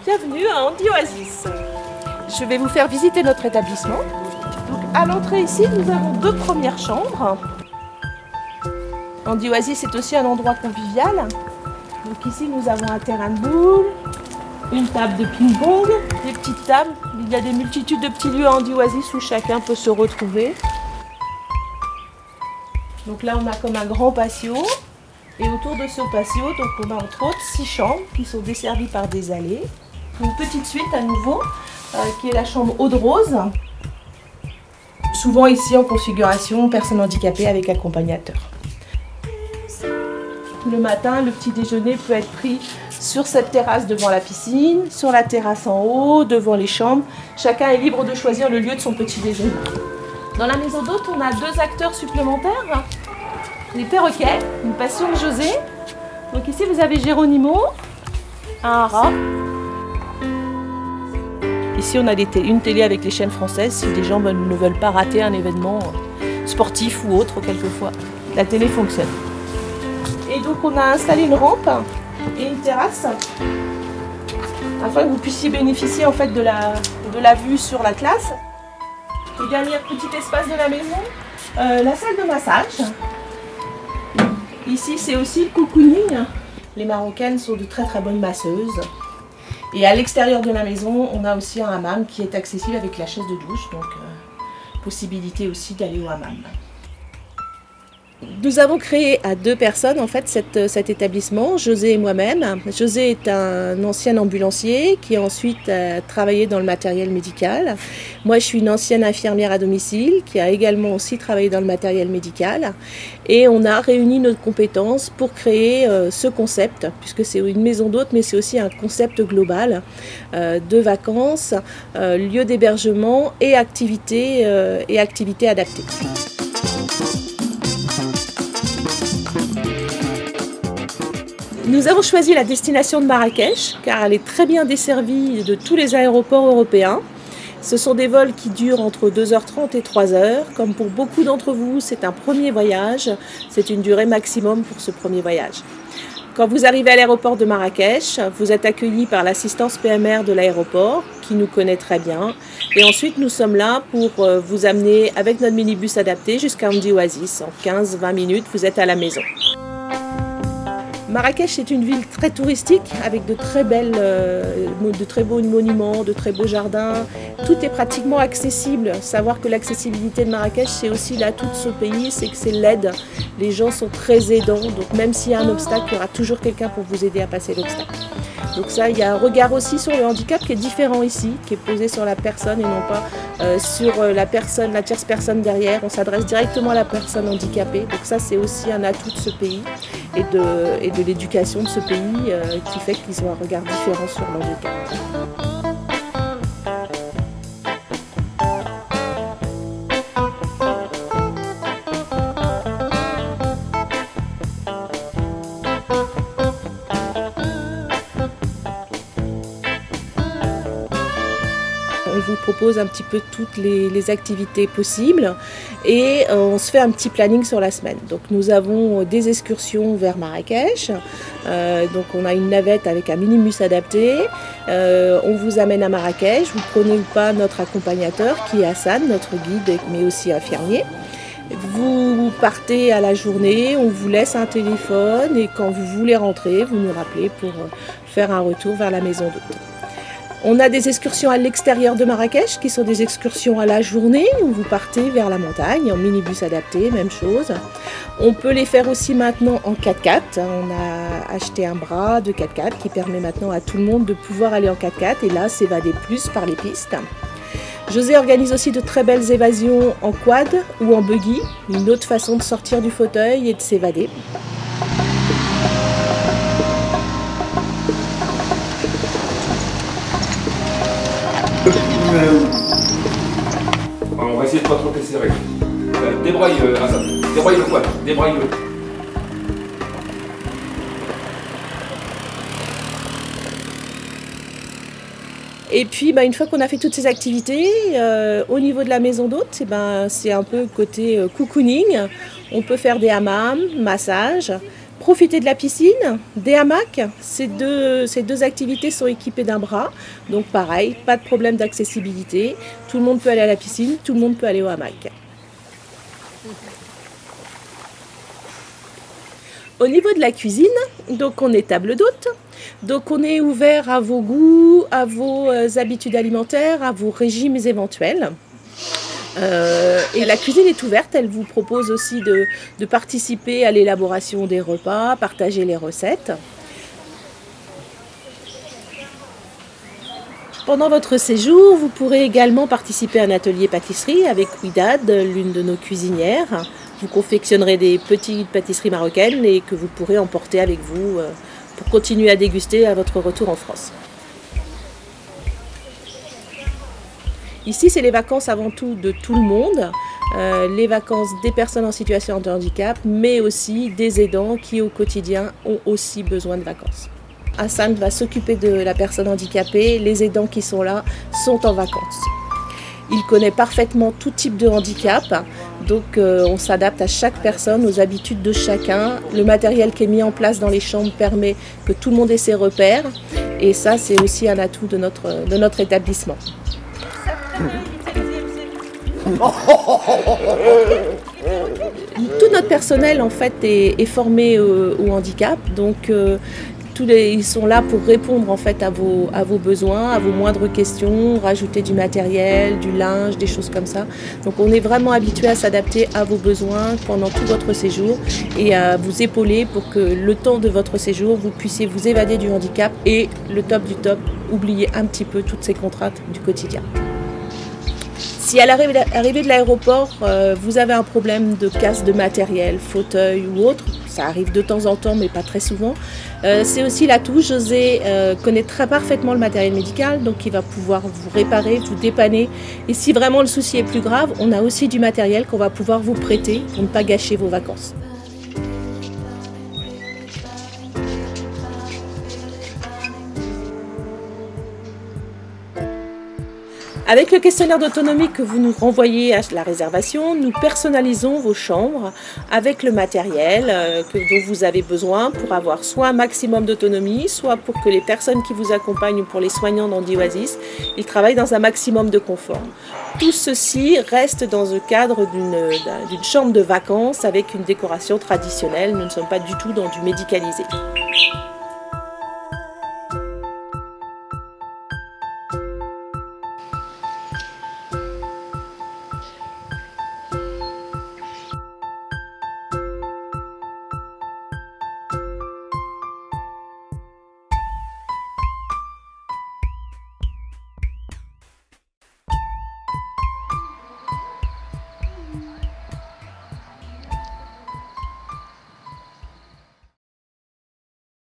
Bienvenue à Handi Oasis. Je vais vous faire visiter notre établissement. Donc, à l'entrée ici, nous avons 2 premières chambres. Handi Oasis est aussi un endroit convivial. Donc ici, nous avons un terrain de boules, une table de ping-pong, des petites tables. Il y a des multitudes de petits lieux à Handi Oasis où chacun peut se retrouver. Donc là, on a comme un grand patio. Et autour de ce patio, donc on a entre autres 6 chambres qui sont desservies par des allées. Une petite suite à nouveau, qui est la chambre eau de rose. Souvent ici en configuration personnes handicapées avec accompagnateur. Le matin, le petit déjeuner peut être pris sur cette terrasse devant la piscine, sur la terrasse en haut, devant les chambres. Chacun est libre de choisir le lieu de son petit déjeuner. Dans la maison d'hôte, on a 2 acteurs supplémentaires. Les perroquets, une passion de José. Donc ici vous avez Géronimo, un rat. Ici on a une télé avec les chaînes françaises si des gens ne veulent pas rater un événement sportif ou autre quelquefois. La télé fonctionne. Et donc on a installé une rampe et une terrasse afin que vous puissiez bénéficier en fait de la vue sur la classe. Le dernier petit espace de la maison, la salle de massage. Ici, c'est aussi le cocooning. Les Marocaines sont de très très bonnes masseuses. Et à l'extérieur de la maison, on a aussi un hammam qui est accessible avec la chaise de douche. Donc, possibilité aussi d'aller au hammam. Nous avons créé à 2 personnes en fait cet établissement, José et moi-même. José est un ancien ambulancier qui a ensuite travaillé dans le matériel médical. Moi je suis une ancienne infirmière à domicile qui a également aussi travaillé dans le matériel médical. Et on a réuni nos compétences pour créer ce concept, puisque c'est une maison d'hôte mais c'est aussi un concept global de vacances, lieu d'hébergement et activités adaptées. Nous avons choisi la destination de Marrakech car elle est très bien desservie de tous les aéroports européens. Ce sont des vols qui durent entre 2h30 et 3h. Comme pour beaucoup d'entre vous, c'est un premier voyage. C'est une durée maximum pour ce premier voyage. Quand vous arrivez à l'aéroport de Marrakech, vous êtes accueillis par l'assistance PMR de l'aéroport qui nous connaît très bien. Et ensuite, nous sommes là pour vous amener avec notre minibus adapté jusqu'à Handi Oasis. En 15-20 minutes, vous êtes à la maison. Marrakech est une ville très touristique avec de très beaux monuments, de très beaux jardins. Tout est pratiquement accessible. Savoir que l'accessibilité de Marrakech, c'est aussi l'atout de ce pays, c'est que c'est l'aide. Les gens sont très aidants, donc même s'il y a un obstacle, il y aura toujours quelqu'un pour vous aider à passer l'obstacle. Donc ça, il y a un regard aussi sur le handicap qui est différent ici, qui est posé sur la personne et non pas sur la tierce personne derrière. On s'adresse directement à la personne handicapée. Donc ça, c'est aussi un atout de ce pays et de l'éducation de ce pays qui fait qu'ils ont un regard différent sur le handicap. On vous propose un petit peu toutes les activités possibles et on se fait un petit planning sur la semaine. Donc nous avons des excursions vers Marrakech, donc on a une navette avec un minibus adapté, on vous amène à Marrakech, vous prenez ou pas notre accompagnateur qui est Hassan, notre guide mais aussi infirmier. Vous partez à la journée, on vous laisse un téléphone et quand vous voulez rentrer, vous nous rappelez pour faire un retour vers la maison d'hôte. On a des excursions à l'extérieur de Marrakech qui sont des excursions à la journée où vous partez vers la montagne en minibus adapté, même chose. On peut les faire aussi maintenant en 4x4. On a acheté un bras de 4x4 qui permet maintenant à tout le monde de pouvoir aller en 4x4 et là s'évader plus par les pistes. José organise aussi de très belles évasions en quad ou en buggy, une autre façon de sortir du fauteuil et de s'évader. On va essayer de ne pas trop les serrer. Débraille, Hassan. Débraille le quad. Débraille-le. Et puis, une fois qu'on a fait toutes ces activités, au niveau de la maison d'hôte, c'est un peu côté cocooning. On peut faire des hammams, massages. Profiter de la piscine, des hamacs, ces deux activités sont équipées d'un bras, donc pareil, pas de problème d'accessibilité, tout le monde peut aller à la piscine, tout le monde peut aller au hamac. Au niveau de la cuisine, donc on est table d'hôte, donc on est ouvert à vos goûts, à vos habitudes alimentaires, à vos régimes éventuels. Et la cuisine est ouverte, elle vous propose aussi de participer à l'élaboration des repas, partager les recettes. Pendant votre séjour, vous pourrez également participer à un atelier pâtisserie avec Ouidad, l'une de nos cuisinières. Vous confectionnerez des petites pâtisseries marocaines et que vous pourrez emporter avec vous pour continuer à déguster à votre retour en France. Ici, c'est les vacances avant tout de tout le monde, les vacances des personnes en situation de handicap, mais aussi des aidants qui au quotidien ont aussi besoin de vacances. Hassan va s'occuper de la personne handicapée, les aidants qui sont là sont en vacances. Il connaît parfaitement tout type de handicap, donc on s'adapte à chaque personne, aux habitudes de chacun. Le matériel qui est mis en place dans les chambres permet que tout le monde ait ses repères, et ça c'est aussi un atout de notre établissement. Tout notre personnel en fait est formé au handicap, donc ils sont là pour répondre en fait à vos besoins, à vos moindres questions, rajouter du matériel, du linge, des choses comme ça. Donc on est vraiment habitué à s'adapter à vos besoins pendant tout votre séjour et à vous épauler pour que le temps de votre séjour, vous puissiez vous évader du handicap et le top du top, oublier un petit peu toutes ces contraintes du quotidien. Si à l'arrivée de l'aéroport, vous avez un problème de casse de matériel, fauteuil ou autre, ça arrive de temps en temps mais pas très souvent, c'est aussi l'atout. José connaît très parfaitement le matériel médical, donc il va pouvoir vous réparer, vous dépanner. Et si vraiment le souci est plus grave, on a aussi du matériel qu'on va pouvoir vous prêter pour ne pas gâcher vos vacances. Avec le questionnaire d'autonomie que vous nous renvoyez à la réservation, nous personnalisons vos chambres avec le matériel dont vous avez besoin pour avoir soit un maximum d'autonomie, soit pour que les personnes qui vous accompagnent ou pour les soignants d'Handi Oasis, ils travaillent dans un maximum de confort. Tout ceci reste dans le cadre d'une chambre de vacances avec une décoration traditionnelle. Nous ne sommes pas du tout dans du médicalisé.